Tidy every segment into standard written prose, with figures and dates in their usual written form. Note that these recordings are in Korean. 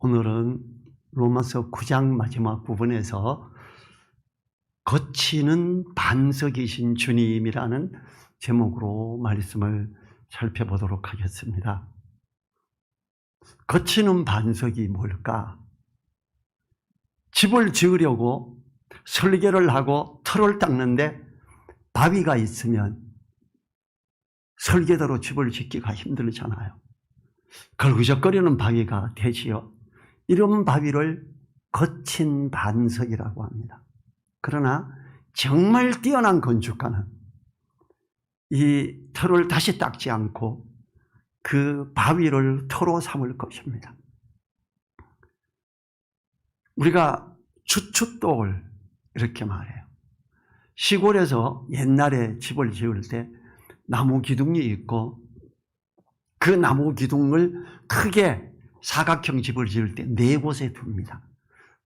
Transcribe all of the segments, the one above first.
오늘은 로마서 9장 마지막 부분에서 거치는 반석이신 주님이라는 제목으로 말씀을 살펴보도록 하겠습니다. 거치는 반석이 뭘까? 집을 지으려고 설계를 하고 털을 닦는데 바위가 있으면 설계대로 집을 짓기가 힘들잖아요. 걸그적거리는 바위가 되지요. 이런 바위를 거친 반석이라고 합니다. 그러나 정말 뛰어난 건축가는 이 털을 다시 닦지 않고 그 바위를 터로 삼을 것입니다. 우리가 주춧돌 이렇게 말해요. 시골에서 옛날에 집을 지을 때 나무 기둥이 있고 그 나무 기둥을 크게 사각형 집을 지을 때 4곳에 둡니다.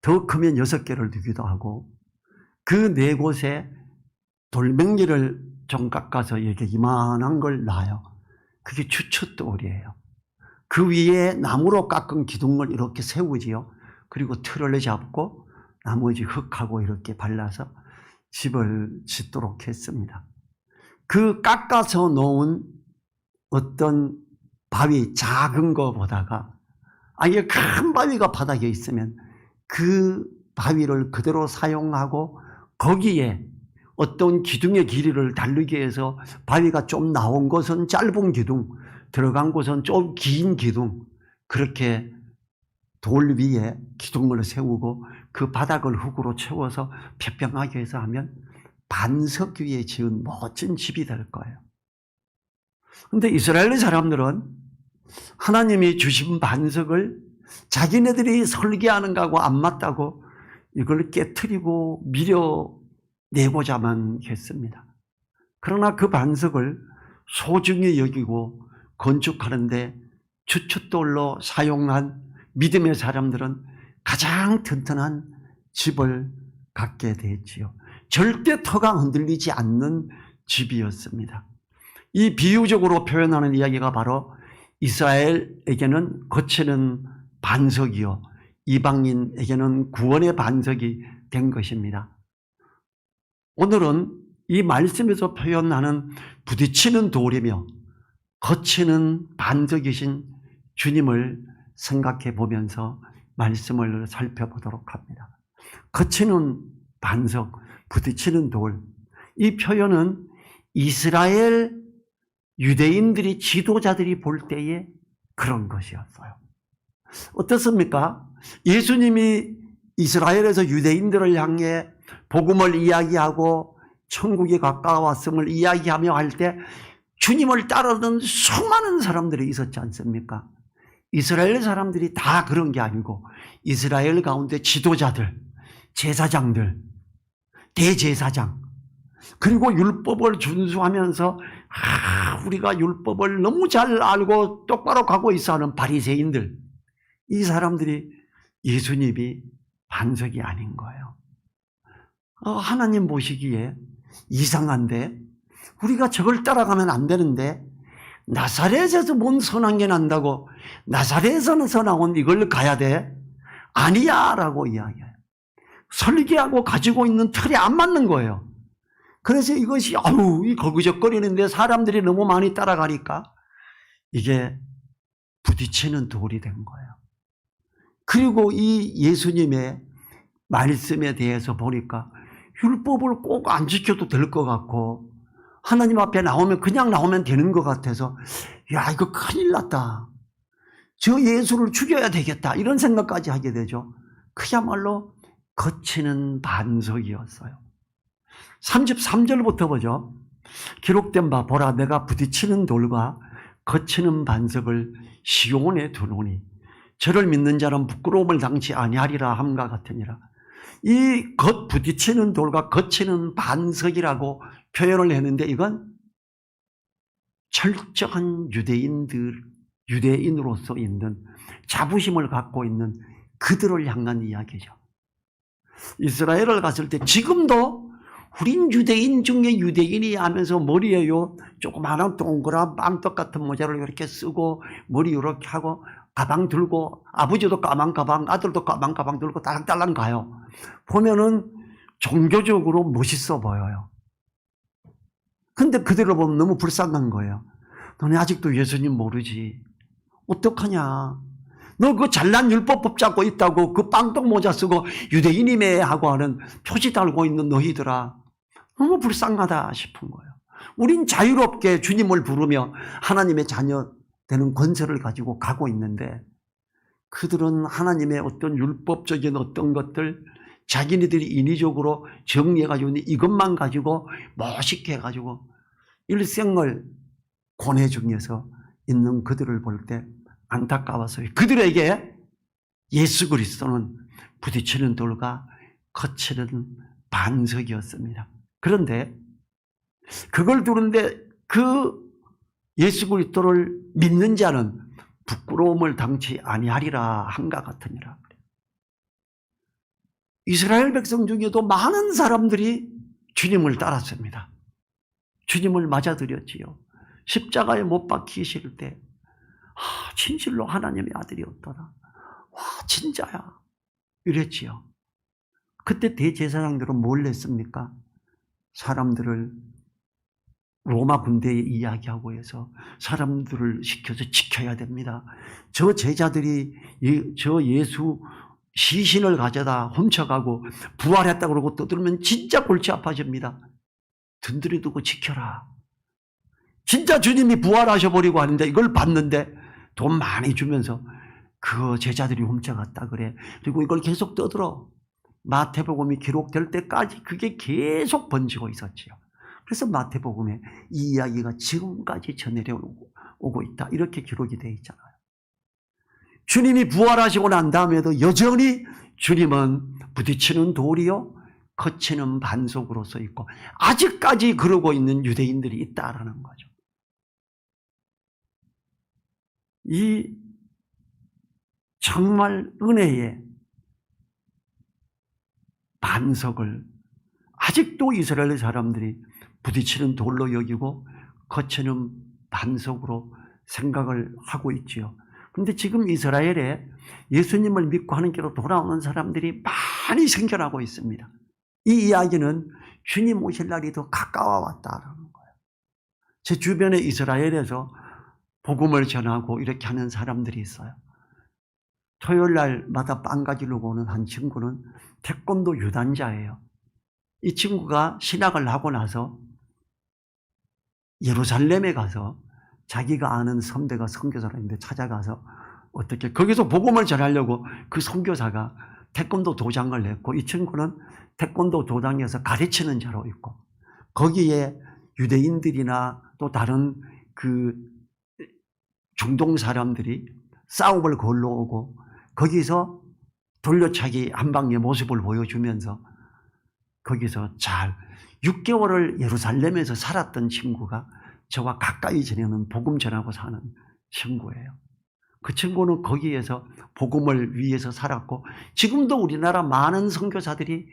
더 크면 6개를 두기도 하고 그 4곳에 돌멩이를 좀 깎아서 이렇게 이만한 걸 놔요. 그게 주춧돌이에요. 그 위에 나무로 깎은 기둥을 이렇게 세우지요. 그리고 틀을 잡고 나머지 흙하고 이렇게 발라서 집을 짓도록 했습니다. 그 깎아서 놓은 어떤 바위 작은 거보다가 아예 큰 바위가 바닥에 있으면 그 바위를 그대로 사용하고 거기에 어떤 기둥의 길이를 다르게 해서 바위가 좀 나온 곳은 짧은 기둥, 들어간 곳은 좀 긴 기둥, 그렇게 돌 위에 기둥을 세우고 그 바닥을 흙으로 채워서 평평하게 해서 하면 반석 위에 지은 멋진 집이 될 거예요. 그런데 이스라엘 사람들은 하나님이 주신 반석을 자기네들이 설계하는 거하고 안 맞다고 이걸 깨트리고 밀어내고자만 했습니다. 그러나 그 반석을 소중히 여기고 건축하는데 주춧돌로 사용한 믿음의 사람들은 가장 튼튼한 집을 갖게 됐지요. 절대 터가 흔들리지 않는 집이었습니다. 이 비유적으로 표현하는 이야기가 바로 이스라엘에게는 거치는 반석이요 이방인에게는 구원의 반석이 된 것입니다. 오늘은 이 말씀에서 표현하는 부딪히는 돌이며 거치는 반석이신 주님을 생각해 보면서 말씀을 살펴보도록 합니다. 거치는 반석, 부딪히는 돌, 이 표현은 이스라엘 유대인들이 지도자들이 볼 때에 그런 것이었어요. 어떻습니까? 예수님이 이스라엘에서 유대인들을 향해 복음을 이야기하고 천국이 가까웠음을 이야기하며 할 때 주님을 따르던 수많은 사람들이 있었지 않습니까? 이스라엘 사람들이 다 그런 게 아니고 이스라엘 가운데 지도자들, 제사장들, 대제사장, 그리고 율법을 준수하면서 우리가 율법을 너무 잘 알고 똑바로 가고 있어 하는 바리새인들, 이 사람들이 예수님이 반석이 아닌 거예요. 하나님 보시기에 이상한데 우리가 저걸 따라가면 안 되는데 나사렛에서 뭔 선한 게 난다고 나사렛에서 나온 이걸 가야 돼? 아니야 라고 이야기해요. 설계하고 가지고 있는 틀이 안 맞는 거예요. 그래서 이것이 이 거그적거리는데 사람들이 너무 많이 따라가니까 이게 부딪히는 돌이 된 거예요. 그리고 이 예수님의 말씀에 대해서 보니까 율법을 꼭 안 지켜도 될 것 같고 하나님 앞에 나오면 그냥 나오면 되는 것 같아서 야 이거 큰일 났다. 저 예수를 죽여야 되겠다. 이런 생각까지 하게 되죠. 그야말로 거치는 반석이었어요. 33절부터 보죠. 기록된 바 보라 내가 부딪히는 돌과 거치는 반석을 시온에 두노니 저를 믿는 자는 부끄러움을 당치 아니하리라 함과 같으니라. 이 부딪히는 돌과 거치는 반석이라고 표현을 했는데 이건 철저한 유대인으로서 있는 자부심을 갖고 있는 그들을 향한 이야기죠. 이스라엘을 갔을 때 지금도 우린 유대인 중에 유대인이 하면서 머리에 조그마한 동그란 빵떡 같은 모자를 이렇게 쓰고 머리 이렇게 하고 가방 들고, 아버지도 까만 가방, 아들도 까만 가방 들고 딸랑딸랑 가요. 보면은 종교적으로 멋있어 보여요. 근데 그대로 보면 너무 불쌍한 거예요. 너네 아직도 예수님 모르지. 어떡하냐. 너 그 잘난 율법 붙잡고 있다고 그 빵떡 모자 쓰고 유대인이매 하고 하는 표지 달고 있는 너희들아. 너무 불쌍하다 싶은 거예요. 우린 자유롭게 주님을 부르며 하나님의 자녀 되는 권세를 가지고 가고 있는데 그들은 하나님의 어떤 율법적인 어떤 것들 자기네들이 인위적으로 정리해가지고 이것만 가지고 멋있게 해가지고 일생을 고뇌 중에서 있는 그들을 볼 때 안타까웠어요. 그들에게 예수 그리스도는 부딪히는 돌과 거치는 반석이었습니다. 그런데 그걸 두는데 그 예수 그리스도를 믿는 자는 부끄러움을 당치 아니하리라 한가 같으니라. 이스라엘 백성 중에도 많은 사람들이 주님을 따랐습니다. 주님을 맞아들였지요. 십자가에 못 박히실 때 진실로 하나님의 아들이었더라. 와 진짜야. 이랬지요. 그때 대제사장들은 뭘 했습니까? 사람들을 로마 군대에 이야기하고 해서 사람들을 시켜서 지켜야 됩니다. 저 제자들이 저 예수 시신을 가져다 훔쳐가고 부활했다고 그러고 떠들면 진짜 골치 아파집니다. 든든히 두고 지켜라. 진짜 주님이 부활하셔버리고 하는데 이걸 봤는데 돈 많이 주면서 그 제자들이 훔쳐갔다 그래. 그리고 이걸 계속 떠들어. 마태복음이 기록될 때까지 그게 계속 번지고 있었지요. 그래서 마태복음에 이 이야기가 지금까지 전해오고 있다. 이렇게 기록이 되어 있잖아요. 주님이 부활하시고 난 다음에도 여전히 주님은 부딪히는 돌이요 거치는 반석으로서 있고 아직까지 그러고 있는 유대인들이 있다라는 거죠. 이 정말 은혜의 반석을 아직도 이스라엘 사람들이 부딪히는 돌로 여기고 거치는 반석으로 생각을 하고 있지요. 그런데 지금 이스라엘에 예수님을 믿고 하는 길로 돌아오는 사람들이 많이 생겨나고 있습니다. 이 이야기는 주님 오실 날이 더 가까워 왔다라는 거예요. 제 주변에 이스라엘에서 복음을 전하고 이렇게 하는 사람들이 있어요. 토요일 날마다 빵 가지려고 오는 한 친구는 태권도 유단자예요. 이 친구가 신학을 하고 나서 예루살렘에 가서 자기가 아는 선배가 선교사가 있는데 찾아가서 어떻게 거기서 복음을 전하려고 그 선교사가 태권도 도장을 냈고 이 친구는 태권도 도장에서 가르치는 자로 있고 거기에 유대인들이나 또 다른 그 중동 사람들이 싸움을 걸러오고 거기서 돌려차기 한 방의 모습을 보여주면서 거기서 잘 6개월을 예루살렘에서 살았던 친구가 저와 가까이 지내는 복음 전하고 사는 친구예요. 그 친구는 거기에서 복음을 위해서 살았고 지금도 우리나라 많은 선교사들이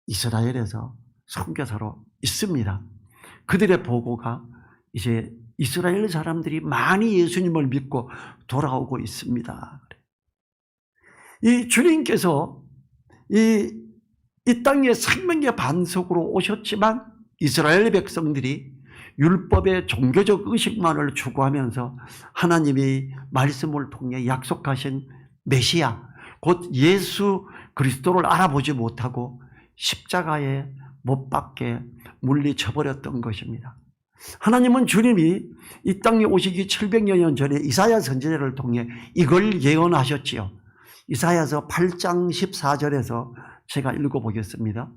이스라엘에서 선교사로 있습니다. 그들의 보고가 이제 이스라엘 사람들이 많이 예수님을 믿고 돌아오고 있습니다. 이 주님께서 이 땅에 생명의 반석으로 오셨지만 이스라엘 백성들이 율법의 종교적 의식만을 추구하면서 하나님이 말씀을 통해 약속하신 메시아 곧 예수 그리스도를 알아보지 못하고 십자가에 못 박게 물리쳐버렸던 것입니다. 하나님은 주님이 이 땅에 오시기 700여 년 전에 이사야 선지자를 통해 이걸 예언하셨지요. 이사야서 8장 14절에서 제가 읽어보겠습니다.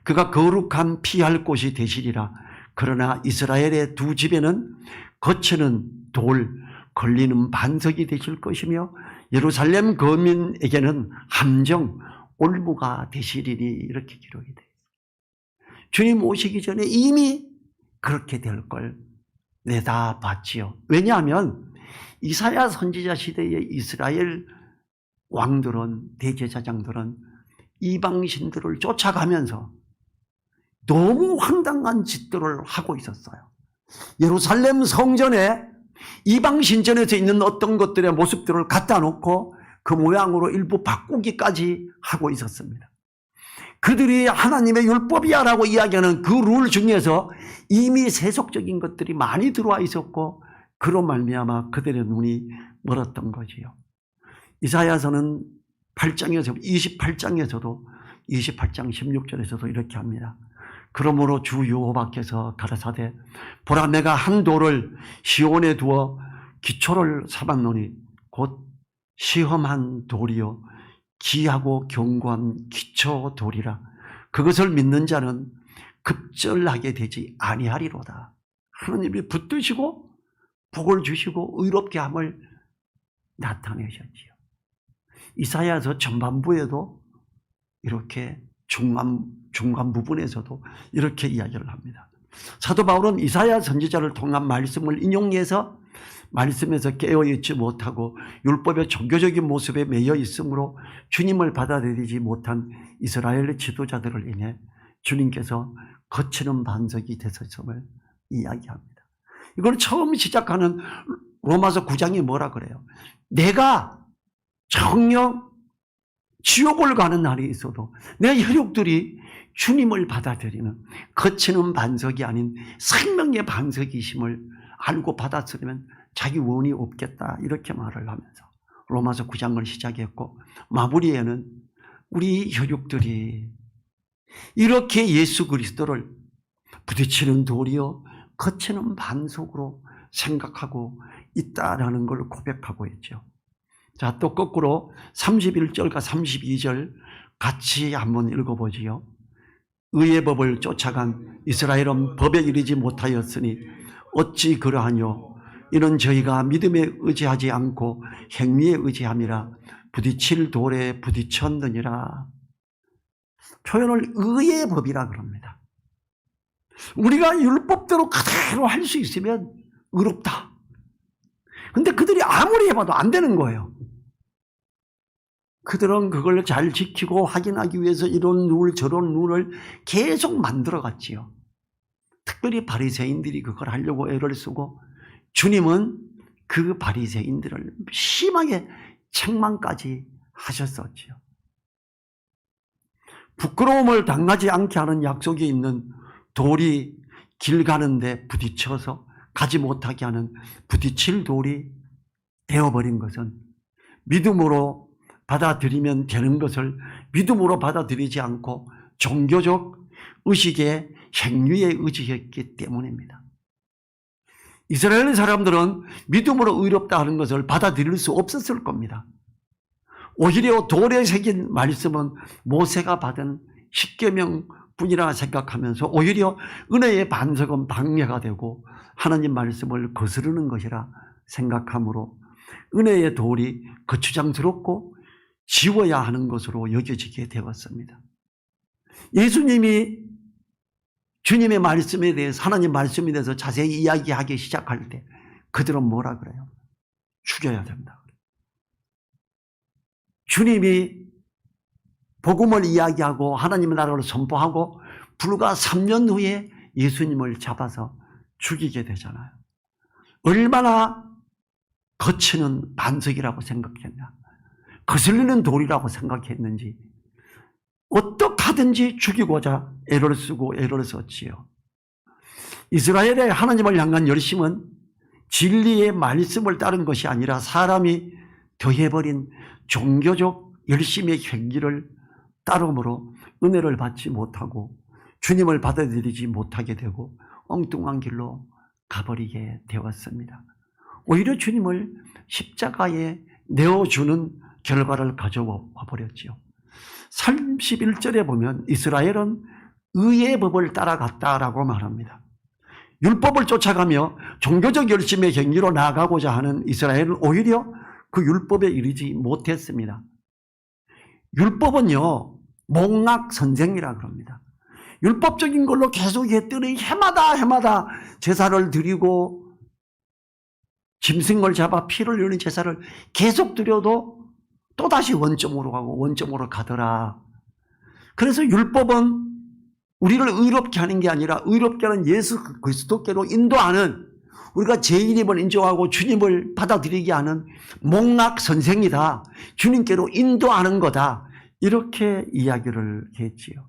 그가 거룩한 피할 곳이 되시리라. 그러나 이스라엘의 두 집에는 거치는 돌, 걸리는 반석이 되실 것이며 예루살렘 거민에게는 함정, 올무가 되시리니 이렇게 기록이 되어 있어요. 주님 오시기 전에 이미 그렇게 될 걸 내다봤지요. 왜냐하면 이사야 선지자 시대의 이스라엘 왕들은 대제사장들은 이방신들을 쫓아가면서 너무 황당한 짓들을 하고 있었어요. 예루살렘 성전에 이방 신전에서 있는 어떤 것들의 모습들을 갖다 놓고 그 모양으로 일부 바꾸기까지 하고 있었습니다. 그들이 하나님의 율법이야라고 이야기하는 그 룰 중에서 이미 세속적인 것들이 많이 들어와 있었고 그로 말미암아 그들의 눈이 멀었던 거지요. 이사야서는 8장에서 28장에서도 28장 16절에서도 이렇게 합니다. 그러므로 주 여호와께서 가라사대 보라 내가 한 돌을 시온에 두어 기초를 삼았노니 곧 시험한 돌이요 기하고 견고한 기초 돌이라 그것을 믿는 자는 급절하게 되지 아니하리로다. 하나님이 붙드시고 복을 주시고 의롭게 함을 나타내셨지요. 이사야서 전반부에도 이렇게 중간 부분에서도 이렇게 이야기를 합니다. 사도 바울은 이사야 선지자를 통한 말씀을 인용해서 말씀에서 깨어있지 못하고 율법의 종교적인 모습에 매여 있으므로 주님을 받아들이지 못한 이스라엘의 지도자들을 인해 주님께서 거치는 반석이 되셨음을 이야기합니다. 이걸 처음 시작하는 로마서 9장이 뭐라 그래요? 내가 정녕 지옥을 가는 날이 있어도 내 혈육들이 주님을 받아들이는 거치는 반석이 아닌 생명의 반석이심을 알고 받았으면 자기 원이 없겠다 이렇게 말을 하면서 로마서 9장을 시작했고 마무리에는 우리 혈육들이 이렇게 예수 그리스도를 부딪히는 돌이요 거치는 반석으로 생각하고 있다라는 걸 고백하고 있죠. 자, 또 거꾸로 31절과 32절 같이 한번 읽어보지요. 의의 법을 쫓아간 이스라엘은 법에 이르지 못하였으니 어찌 그러하뇨. 이는 저희가 믿음에 의지하지 않고 행위에 의지함이라 부딪힐 돌에 부딪혔느니라. 표현을 의의 법이라 그럽니다. 우리가 율법대로 그대로 할 수 있으면 의롭다. 근데 그들이 아무리 해봐도 안 되는 거예요. 그들은 그걸 잘 지키고 확인하기 위해서 이런 룰 저런 룰을 계속 만들어 갔지요. 특별히 바리새인들이 그걸 하려고 애를 쓰고 주님은 그 바리새인들을 심하게 책망까지 하셨었지요. 부끄러움을 당하지 않게 하는 약속이 있는 돌이 길 가는데 부딪혀서 가지 못하게 하는 부딪힐 돌이 되어버린 것은 믿음으로 받아들이면 되는 것을 믿음으로 받아들이지 않고 종교적 의식의 행위에 의지했기 때문입니다. 이스라엘 사람들은 믿음으로 의롭다 하는 것을 받아들일 수 없었을 겁니다. 오히려 돌에 새긴 말씀은 모세가 받은 십계명 뿐이라 생각하면서 오히려 은혜의 반석은 방해가 되고 하나님 말씀을 거스르는 것이라 생각하므로 은혜의 돌이 거추장스럽고 지워야 하는 것으로 여겨지게 되었습니다. 예수님이 주님의 말씀에 대해서 하나님 말씀에 대해서 자세히 이야기하기 시작할 때 그들은 뭐라 그래요? 죽여야 된다. 주님이 복음을 이야기하고 하나님의 나라를 선포하고 불과 3년 후에 예수님을 잡아서 죽이게 되잖아요. 얼마나 거치는 반석이라고 생각했나, 거슬리는 돌이라고 생각했는지 어떻게 하든지 죽이고자 애를 쓰고 애를 썼지요. 이스라엘의 하나님을 향한 열심은 진리의 말씀을 따른 것이 아니라 사람이 더해버린 종교적 열심의 행위를 따름으로 은혜를 받지 못하고 주님을 받아들이지 못하게 되고 엉뚱한 길로 가버리게 되었습니다. 오히려 주님을 십자가에 내어주는 결과를 가져와 버렸지요. 31절에 보면 이스라엘은 의의 법을 따라갔다라고 말합니다. 율법을 쫓아가며 종교적 열심의 행위로 나아가고자 하는 이스라엘은 오히려 그 율법에 이르지 못했습니다. 율법은요, 몽락 선생이라 그럽니다. 율법적인 걸로 계속 했더니 해마다 제사를 드리고 짐승을 잡아 피를 흘리는 제사를 계속 드려도 또다시 원점으로 가고 원점으로 가더라. 그래서 율법은 우리를 의롭게 하는 게 아니라 의롭게 하는 예수 그리스도께로 인도하는 우리가 죄인임을 인정하고 주님을 받아들이게 하는 목락 선생이다. 주님께로 인도하는 거다. 이렇게 이야기를 했지요.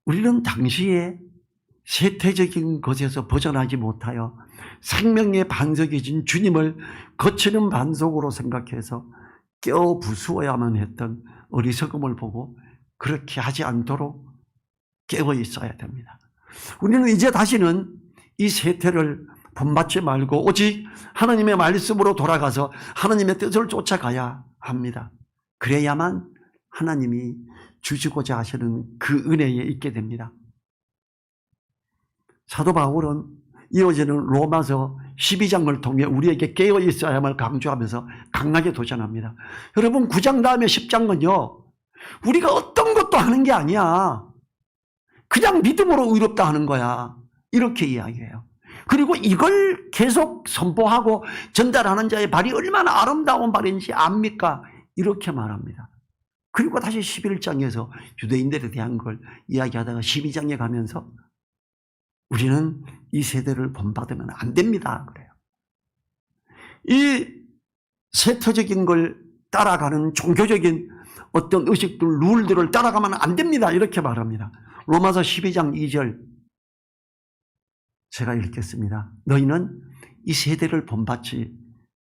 우리는 당시에 세태적인 것에서 벗어나지 못하여 생명의 반석이신 주님을 거치는 반석으로 생각해서 깨어 부수어야만 했던 어리석음을 보고 그렇게 하지 않도록 깨어 있어야 됩니다. 우리는 이제 다시는 이 세태를 본받지 말고 오직 하나님의 말씀으로 돌아가서 하나님의 뜻을 쫓아가야 합니다. 그래야만 하나님이 주시고자 하시는 그 은혜에 있게 됩니다. 사도 바울은 이어지는 로마서 12장을 통해 우리에게 깨어 있어야만 강조하면서 강하게 도전합니다. 여러분 9장 다음에 10장은요. 우리가 어떤 것도 하는 게 아니야. 그냥 믿음으로 의롭다 하는 거야. 이렇게 이야기해요. 그리고 이걸 계속 선포하고 전달하는 자의 발이 얼마나 아름다운 발인지 압니까? 이렇게 말합니다. 그리고 다시 11장에서 유대인들에 대한 걸 이야기하다가 12장에 가면서 우리는 이 세대를 본받으면 안 됩니다. 그래요. 이 세터적인 걸 따라가는 종교적인 어떤 의식들, 룰들을 따라가면 안 됩니다. 이렇게 말합니다. 로마서 12장 2절 제가 읽겠습니다. 너희는 이 세대를 본받지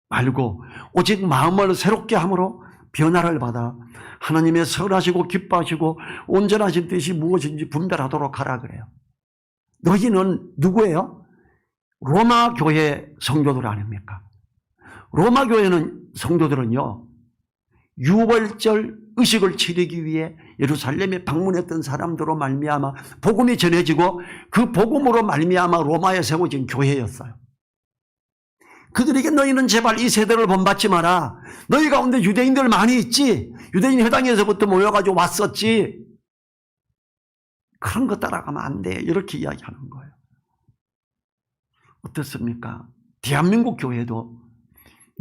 말고 오직 마음을 새롭게 함으로 변화를 받아 하나님의 선하시고 기뻐하시고 온전하신 뜻이 무엇인지 분별하도록 하라 그래요. 너희는 누구예요? 로마 교회 성도들 아닙니까? 로마 교회는 성도들은요. 유월절 의식을 치르기 위해 예루살렘에 방문했던 사람들로 말미암아 복음이 전해지고 그 복음으로 말미암아 로마에 세워진 교회였어요. 그들에게 너희는 제발 이 세대를 본받지 마라. 너희 가운데 유대인들 많이 있지. 유대인 회당에서부터 모여가지고 왔었지. 그런 거 따라가면 안 돼. 이렇게 이야기하는 거예요. 어떻습니까? 대한민국 교회도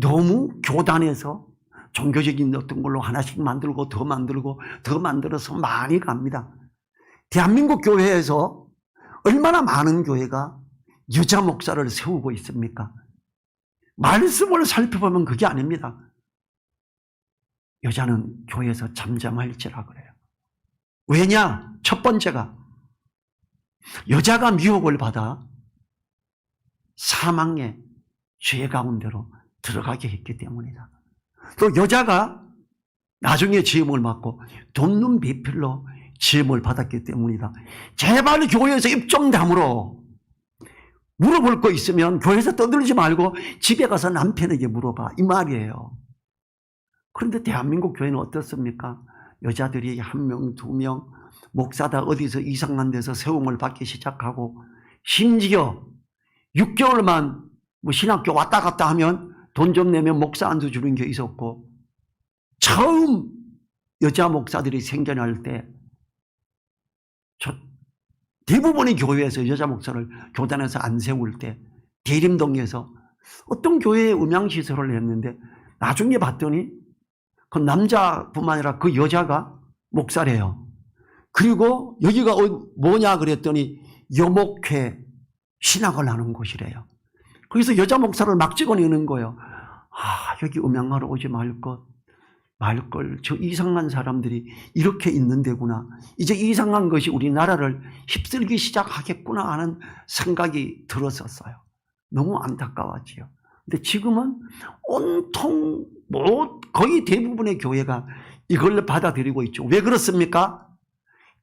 너무 교단에서 종교적인 어떤 걸로 하나씩 만들고 더 만들고 더 만들어서 많이 갑니다. 대한민국 교회에서 얼마나 많은 교회가 여자 목사를 세우고 있습니까? 말씀을 살펴보면 그게 아닙니다. 여자는 교회에서 잠잠할지라 그래요. 왜냐? 첫 번째가 여자가 미혹을 받아 사망의 죄 가운데로 들어가게 했기 때문이다. 또 여자가 나중에 지음을 받고 돕는 비필로 지음을 받았기 때문이다. 제발 교회에서 입 좀 다물어. 물어볼 거 있으면 교회에서 떠들지 말고 집에 가서 남편에게 물어봐. 이 말이에요. 그런데 대한민국 교회는 어떻습니까? 여자들이 1명, 2명, 목사다 어디서 이상한 데서 세움을 받기 시작하고 심지어 6개월만 신학교 왔다 갔다 하면 돈 좀 내면 목사 안수 주는 게 있었고 처음 여자 목사들이 생겨날 때 대부분의 교회에서 여자 목사를 교단에서 안 세울 때 대림동에서 어떤 교회에 음향시설을 했는데 나중에 봤더니 그 남자뿐만 아니라 그 여자가 목사래요. 그리고 여기가 뭐냐 그랬더니 여목회 신학을 하는 곳이래요. 거기서 여자 목사를 막 찍어내는 거예요. 아, 여기 음향하러 오지 말걸. 저 이상한 사람들이 이렇게 있는 데구나. 이제 이상한 것이 우리나라를 휩쓸기 시작하겠구나 하는 생각이 들었었어요. 너무 안타까웠지요. 근데 지금은 온통 거의 대부분의 교회가 이걸 받아들이고 있죠. 왜 그렇습니까?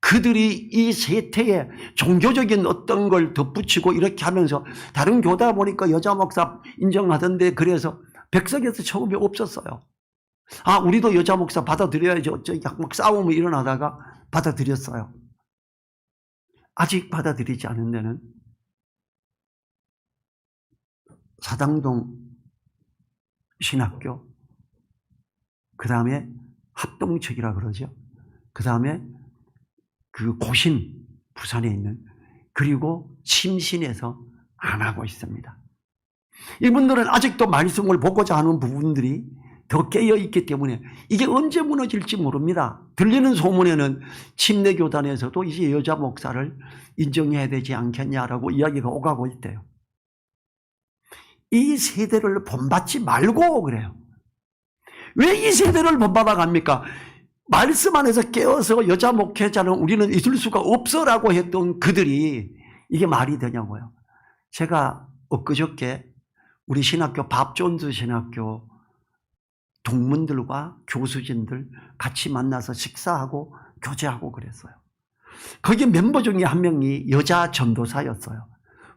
그들이 이 세태에 종교적인 어떤 걸 덧붙이고 이렇게 하면서 다른 교다 보니까 여자 목사 인정하던데 그래서 백석에서 처음에 없었어요. 아, 우리도 여자 목사 받아들여야지. 막 싸움이 일어나다가 받아들였어요. 아직 받아들이지 않은 데는 사당동 신학교, 그 다음에 합동측이라 그러죠. 그 다음에 그 고신, 부산에 있는, 그리고 침신에서 안 하고 있습니다. 이분들은 아직도 말씀을 보고자 하는 부분들이 더 깨어있기 때문에 이게 언제 무너질지 모릅니다. 들리는 소문에는 침례교단에서도 이제 여자 목사를 인정해야 되지 않겠냐라고 이야기가 오가고 있대요. 이 세대를 본받지 말고 그래요. 왜 이 세대를 본받아 갑니까? 말씀 안에서 깨어서 여자 목회자는 우리는 있을 수가 없어라고 했던 그들이 이게 말이 되냐고요. 제가 엊그저께 우리 신학교 밥존스 신학교 동문들과 교수진들 같이 만나서 식사하고 교제하고 그랬어요. 거기 멤버 중에 한 명이 여자 전도사였어요.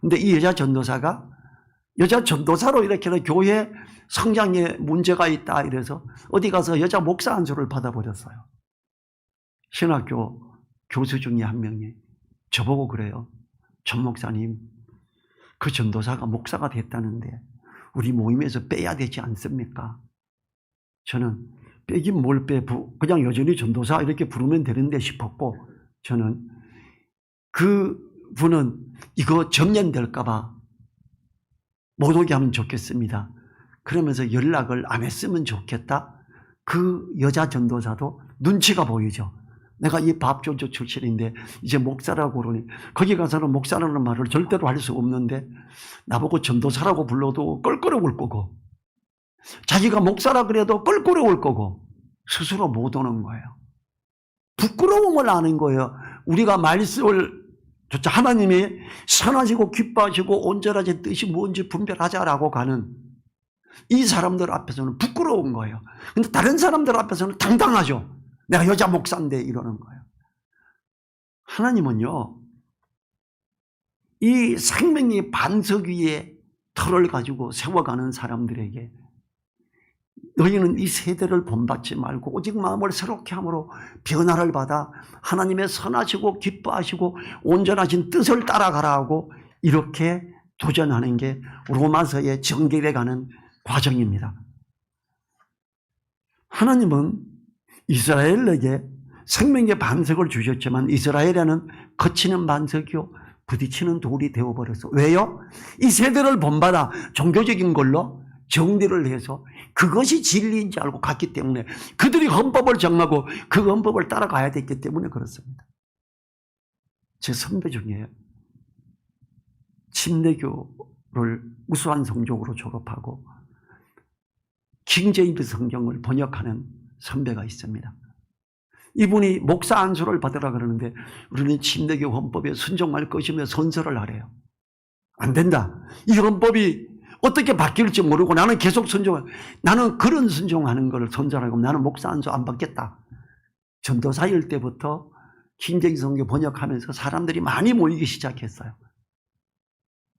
근데 이 여자 전도사가 여자 전도사로 이렇게 교회 성장에 문제가 있다 이래서 어디 가서 여자 목사 안수를 받아버렸어요. 신학교 교수 중에 한 명이 저보고 그래요. 전 목사님, 그 전도사가 목사가 됐다는데 우리 모임에서 빼야 되지 않습니까? 저는 빼긴 뭘 빼, 그냥 여전히 전도사 이렇게 부르면 되는데 싶었고, 저는 그 분은 이거 정년될까봐 못 오게 하면 좋겠습니다. 그러면서 연락을 안 했으면 좋겠다. 그 여자 전도사도 눈치가 보이죠. 내가 이 밥존조 출신인데 이제 목사라고 그러니 거기 가서는 목사라는 말을 절대로 할 수 없는데 나보고 전도사라고 불러도 껄끄러울 거고 자기가 목사라 그래도 껄끄러울 거고 스스로 못 오는 거예요. 부끄러움을 아는 거예요. 우리가 말씀을 하나님이 선하시고 기뻐하시고 온전하신 뜻이 뭔지 분별하자라고 가는 이 사람들 앞에서는 부끄러운 거예요. 근데 다른 사람들 앞에서는 당당하죠. 내가 여자 목사인데 이러는 거예요. 하나님은요, 이 생명의 반석 위에 털을 가지고 세워가는 사람들에게 너희는 이 세대를 본받지 말고 오직 마음을 새롭게 함으로 변화를 받아 하나님의 선하시고 기뻐하시고 온전하신 뜻을 따라가라 하고 이렇게 도전하는 게 로마서에 전개돼가는 과정입니다. 하나님은 이스라엘에게 생명의 반석을 주셨지만 이스라엘에는 거치는 반석이요 부딪히는 돌이 되어버렸어. 왜요? 이 세대를 본받아 종교적인 걸로 정리를 해서 그것이 진리인지 알고 갔기 때문에 그들이 헌법을 정하고 그 헌법을 따라가야 됐기 때문에 그렇습니다. 제 선배 중에 침례교를 우수한 성적으로 졸업하고 킹제임스 성경을 번역하는 선배가 있습니다. 이분이 목사 안수를 받으라 그러는데 우리는 침례교 헌법에 순종할 것이며 선서를 하래요. 안 된다. 이 헌법이 어떻게 바뀔지 모르고 나는 계속 나는 그런 순종하는 걸 선전하고 나는 목사 안수 안 받겠다. 전도사일 때부터 킹제임스 성경 번역하면서 사람들이 많이 모이기 시작했어요.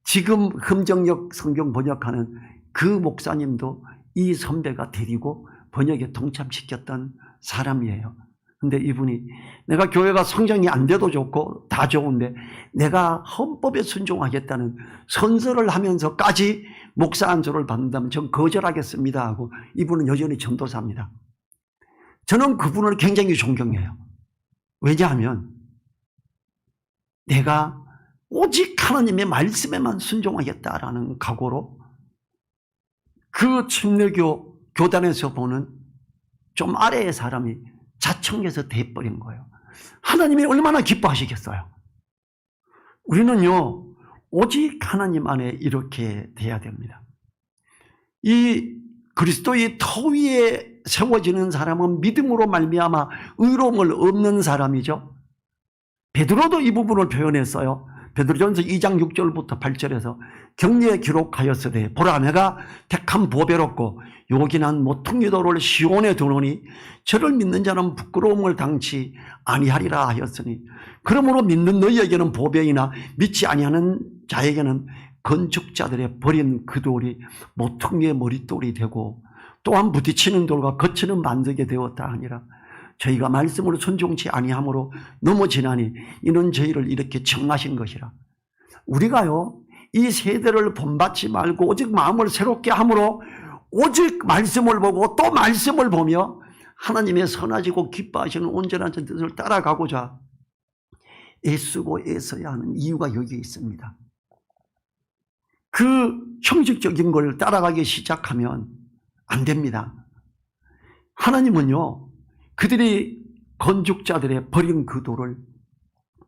지금 금정역 성경 번역하는 그 목사님도 이 선배가 데리고 번역에 동참시켰던 사람이에요. 근데 이분이 내가 교회가 성장이 안 돼도 좋고 다 좋은데 내가 헌법에 순종하겠다는 선서를 하면서까지 목사 안수를 받는다면 전 거절하겠습니다 하고 이분은 여전히 전도사입니다. 저는 그분을 굉장히 존경해요. 왜냐하면 내가 오직 하나님의 말씀에만 순종하겠다라는 각오로 그 침례교 교단에서 보는 좀 아래의 사람이 자청해서 돼버린 거예요. 하나님이 얼마나 기뻐하시겠어요. 우리는요 오직 하나님 안에 이렇게 돼야 됩니다. 이 그리스도의 터 위에 세워지는 사람은 믿음으로 말미암아 의로움을 얻는 사람이죠. 베드로도 이 부분을 표현했어요. 베드로전서 2장 6절부터 8절에서 경례에 기록하였으되 보라 내가 택한 보배롭고 요긴한 모퉁이 돌을 시온에 두노니 저를 믿는 자는 부끄러움을 당치 아니하리라 하였으니 그러므로 믿는 너희에게는 보배이나 믿지 아니하는 자에게는 건축자들의 버린 그 돌이 모퉁이의 머릿돌이 되고 또한 부딪히는 돌과 거치는 반석이 되었다 하니라. 저희가 말씀으로 순종치 아니함으로 넘어지나니 이는 저희를 이렇게 청하신 것이라. 우리가요 이 세대를 본받지 말고 오직 마음을 새롭게 함으로 오직 말씀을 보고 또 말씀을 보며 하나님의 선하시고 기뻐하시는 온전한 뜻을 따라가고자 애쓰고 애써야 하는 이유가 여기 있습니다. 그 형식적인 걸 따라가기 시작하면 안 됩니다. 하나님은요, 그들이 건축자들의 버린 그 돌을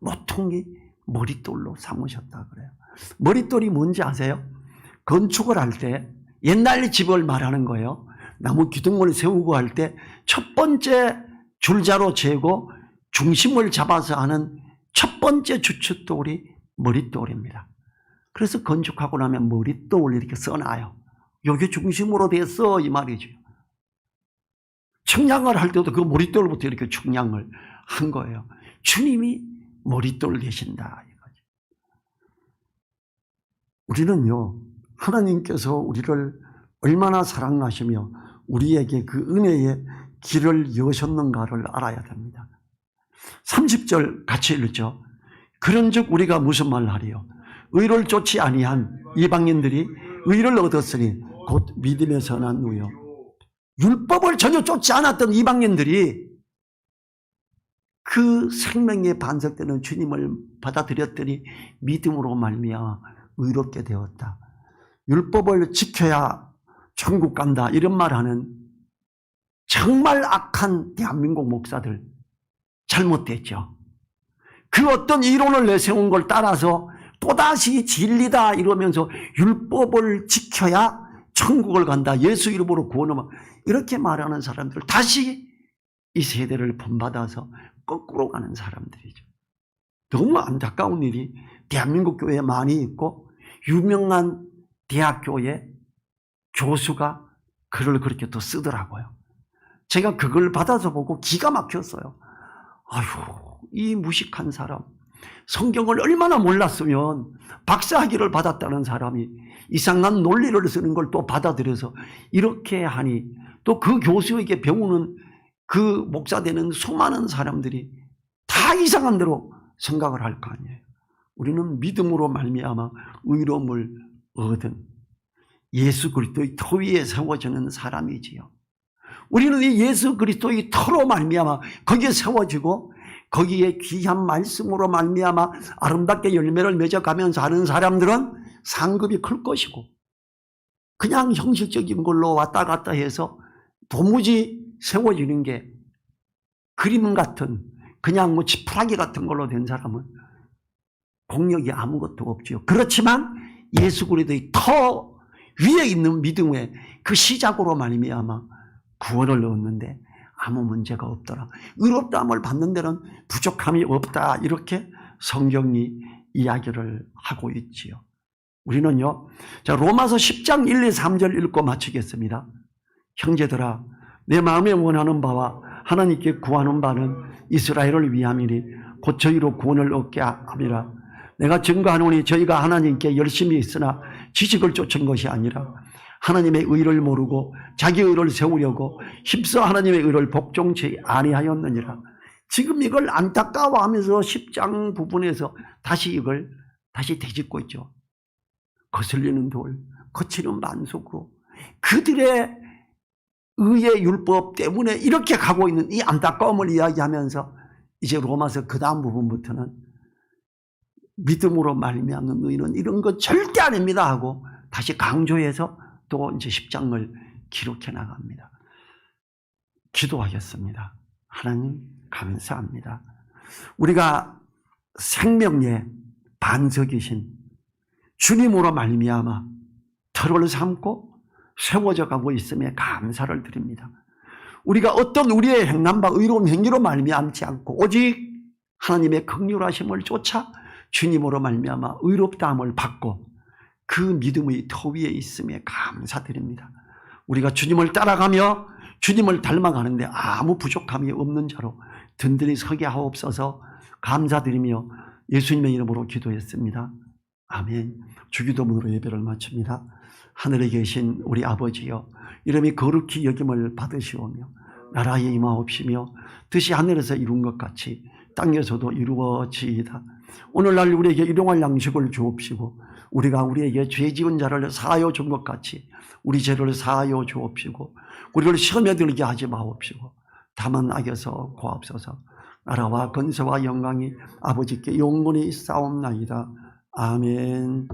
모퉁이 머릿돌로 삼으셨다 그래요. 머릿돌이 뭔지 아세요? 건축을 할 때 옛날 집을 말하는 거예요. 나무 기둥을 세우고 할 때 첫 번째 줄자로 재고 중심을 잡아서 하는 첫 번째 주춧돌이 머릿돌입니다. 그래서 건축하고 나면 머릿돌을 이렇게 써놔요. 여기 중심으로 됐어 이 말이죠. 측량을 할 때도 그 머릿돌부터 이렇게 측량을 한 거예요. 주님이 머릿돌 되신다 이거죠. 우리는요, 하나님께서 우리를 얼마나 사랑하시며 우리에게 그 은혜의 길을 여셨는가를 알아야 됩니다. 30절 같이 읽죠. 그런즉 우리가 무슨 말을 하리요? 의를 쫓지 아니한 이방인들이 의를 얻었으니 곧 믿음에 선한 후요. 율법을 전혀 쫓지 않았던 이방인들이 그 생명의 반석되는 주님을 받아들였더니 믿음으로 말미암아 의롭게 되었다. 율법을 지켜야 천국 간다 이런 말하는 정말 악한 대한민국 목사들 잘못됐죠. 그 어떤 이론을 내세운 걸 따라서 또다시 진리다 이러면서 율법을 지켜야 천국을 간다, 예수 이름으로 구원을 이렇게 말하는 사람들 다시 이 세대를 본받아서 거꾸로 가는 사람들이죠. 너무 안타까운 일이 대한민국 교회에 많이 있고 유명한 대학교의 교수가 글을 그렇게 또 쓰더라고요. 제가 그걸 받아서 보고 기가 막혔어요. 아휴, 이 무식한 사람, 성경을 얼마나 몰랐으면 박사학위를 받았다는 사람이 이상한 논리를 쓰는 걸 또 받아들여서 이렇게 하니, 또 그 교수에게 배우는 그 목사 되는 수많은 사람들이 다 이상한 대로 생각을 할 거 아니에요. 우리는 믿음으로 말미암아 의로움을 얻은 예수 그리스도의 터 위에 세워지는 사람이지요. 우리는 이 예수 그리스도의 터로 말미암아 거기에 세워지고 거기에 귀한 말씀으로 말미암아 아름답게 열매를 맺어가면서 하는 사람들은 상급이 클 것이고, 그냥 형식적인 걸로 왔다 갔다 해서 도무지 세워지는 게 그림 같은 그냥 뭐 지푸라기 같은 걸로 된 사람은 공력이 아무것도 없지요. 그렇지만 예수 그리스도의 터 위에 있는 믿음의 그 시작으로 말미암아 구원을 얻는데 아무 문제가 없더라. 의롭다함을 받는 데는 부족함이 없다. 이렇게 성경이 이야기를 하고 있지요. 우리는요, 자, 로마서 10장 1, 2, 3절 읽고 마치겠습니다. 형제들아, 내 마음에 원하는 바와 하나님께 구하는 바는 이스라엘을 위함이니 곧 저희로 구원을 얻게 함이라. 내가 증거하노니 저희가 하나님께 열심히 있으나 지식을 쫓은 것이 아니라 하나님의 의를 모르고 자기 의를 세우려고 힘써 하나님의 의를 복종치 아니하였느니라. 지금 이걸 안타까워하면서 10장 부분에서 다시 이걸 다시 되짚고 있죠. 거슬리는 돌, 거치는 반석으로 그들의 의의 율법 때문에 이렇게 가고 있는 이 안타까움을 이야기하면서 이제 로마서 그 다음 부분부터는 믿음으로 말미암는 의는 이런 것 절대 아닙니다 하고 다시 강조해서 또 이제 10장을 기록해 나갑니다. 기도하겠습니다. 하나님 감사합니다. 우리가 생명의 반석이신 주님으로 말미암아 터를 삼고 세워져 가고 있음에 감사를 드립니다. 우리가 어떤 우리의 행남 바 의로운 행위로 말미암지 않고 오직 하나님의 긍휼하심을 쫓아 주님으로 말미암아 의롭다함을 받고 그 믿음의 터 위에 있음에 감사드립니다. 우리가 주님을 따라가며 주님을 닮아가는데 아무 부족함이 없는 자로 든든히 서게 하옵소서. 감사드리며 예수님의 이름으로 기도했습니다. 아멘. 주기도문으로 예배를 마칩니다. 하늘에 계신 우리 아버지여, 이름이 거룩히 여김을 받으시오며 나라에 임하옵시며 뜻이 하늘에서 이룬 것 같이 땅에서도 이루어지이다. 오늘날 우리에게 일용할 양식을 주옵시고 우리가 우리에게 죄 지은 자를 사하여 준 것 같이 우리 죄를 사하여 주옵시고 우리를 시험에 들게 하지 마옵시고 다만 악에서 구하옵소서. 나라와 권세와 영광이 아버지께 영원히 싸움나이다. 아멘.